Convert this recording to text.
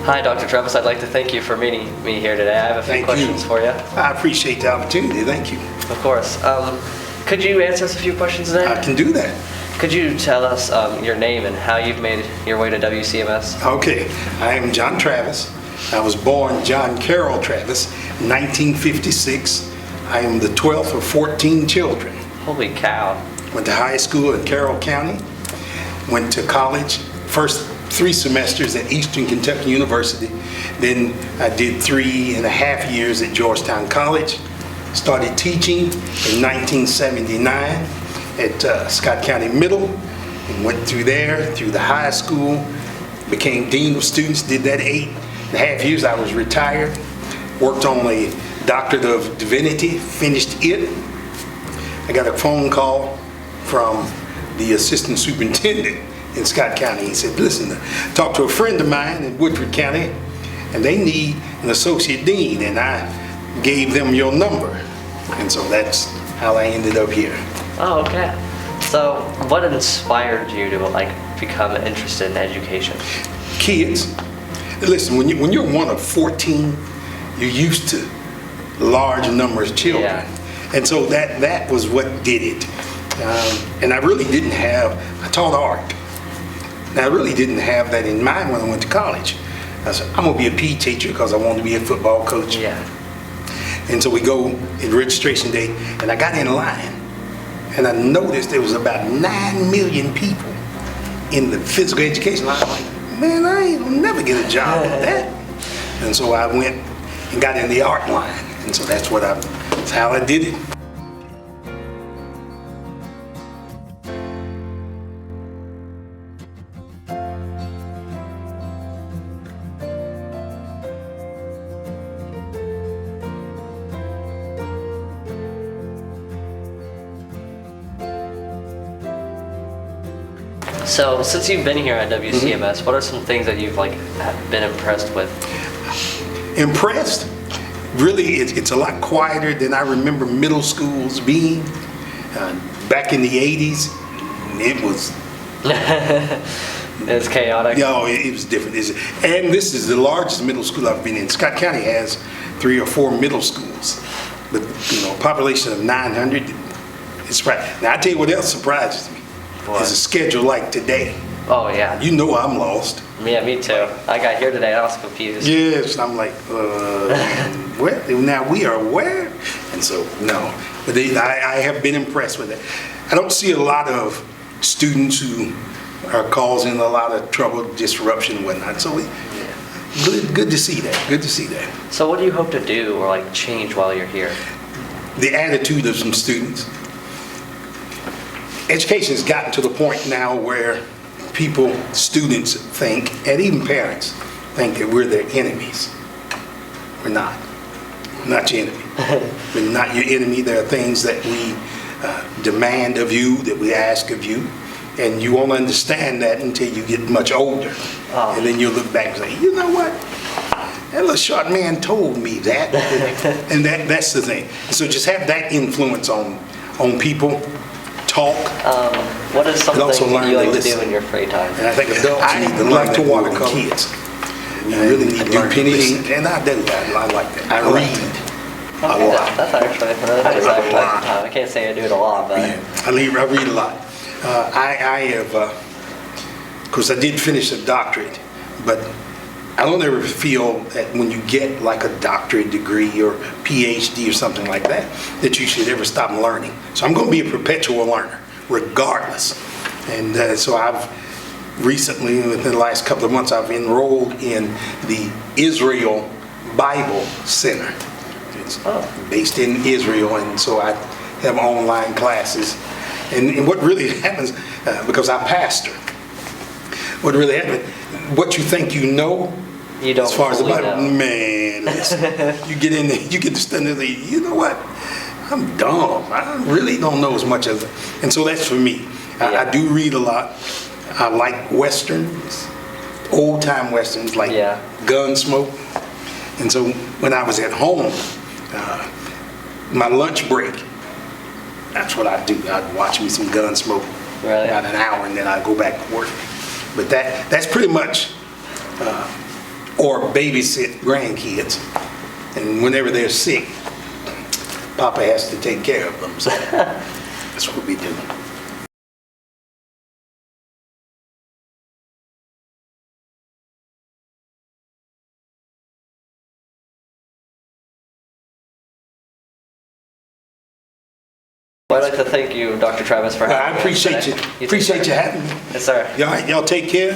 Hi, Dr. Travis. I'd like to thank you for meeting me here today. I have a few questions for you. I appreciate the opportunity. Thank you. Of course. Could you answer us a few questions today? I can do that. Could you tell us your name and how you've made your way to WCMS? Okay. I am John Travis. I was born John Carroll Travis, 1956. I am the 12th of 14 children. Holy cow. Went to high school in Carroll County. Went to college, first 3 semesters at Eastern Kentucky University. Then I did 3.5 years at Georgetown College. Started teaching in 1979 at Scott County Middle, and went through there, through the high school, became Dean of Students, did that 8.5 years. I was retired, worked on a Doctorate of Divinity, finished it. I got a phone call from the assistant superintendent in Scott County. He said, listen, talk to a friend of mine in Woodford County, and they need an associate dean, and I gave them your number. And so that's how I ended up here. Oh, okay. So what inspired you to become interested in education? Kids, listen, when you're one of 14, you're used to large numbers of children. Yeah. And so that was what did it. And I really didn't have, I taught art. And I really didn't have that in mind when I went to college. I said, I'm gonna be a PE teacher because I wanted to be a football coach. Yeah. And so we go at registration day, and I got in line, and I noticed there was about 9 million people in the physical education line. I'm like, man, I ain't gonna never get a job with that. And so I went and got in the art line. And so that's how I did it. So since you've been here at WCMS, what are some things that you've have been impressed with? Impressed? Really, it's a lot quieter than I remember middle schools being. Back in the 80s, it was... It's chaotic. No, it was different. And this is the largest middle school I've been in. Scott County has 3 or 4 middle schools. But, population of 900, it's right. Now, I tell you what else surprises me. What? Is a schedule like today. Oh, yeah. You know I'm lost. Yeah, me too. I got here today, I was confused. Yes, I'm like, where? Now we are where? And so, no. But I have been impressed with it. I don't see a lot of students who are causing a lot of trouble, disruption, and whatnot. So, good to see that. Good to see that. So what do you hope to do or change while you're here? The attitude of some students. Education has gotten to the point now where people, students think, and even parents, think that we're their enemies. We're not. We're not your enemy. We're not your enemy. There are things that we demand of you, that we ask of you, and you won't understand that until you get much older. Oh. And then you'll look back and say, you know what? That little short man told me that. And that's the thing. So just have that influence on people. Talk. What is something you like to do in your free time? And I think adults need to learn to watercolor. Kids. You really need to do penny ink. And I do that. I like that. I read a lot. That's actually time. I can't say I do it a lot, but yeah, I read a lot. I have, of course, I did finish a doctorate, but I don't ever feel that when you get like a doctorate degree or PhD or something like that, that you should ever stop learning. So I'm going to be a perpetual learner, regardless. And so I've recently, within the last couple of months, I've enrolled in the Israel Bible Center. It's based in Israel, and so I have online classes. And what really happens, because I pastor, what really happens, what you think you know, you don't as far as the Bible, know. Man, listen, you get in there, you get to stand there, you know what? I'm dumb. I really don't know as much as it. And so that's for me. Yeah. I do read a lot. I like westerns, old time westerns like Gunsmoke. And so when I was at home, my lunch break, that's what I do. I'd watch me some Gunsmoke about an hour, and then I'd go back to work. But that's pretty much or babysit grandkids. And whenever they're sick, Papa has to take care of them. So that's what we do. Well, I'd like to thank you, Dr. Travis, for having I me appreciate today. you. take Appreciate you care. having me. Yes, sir. Y'all take care.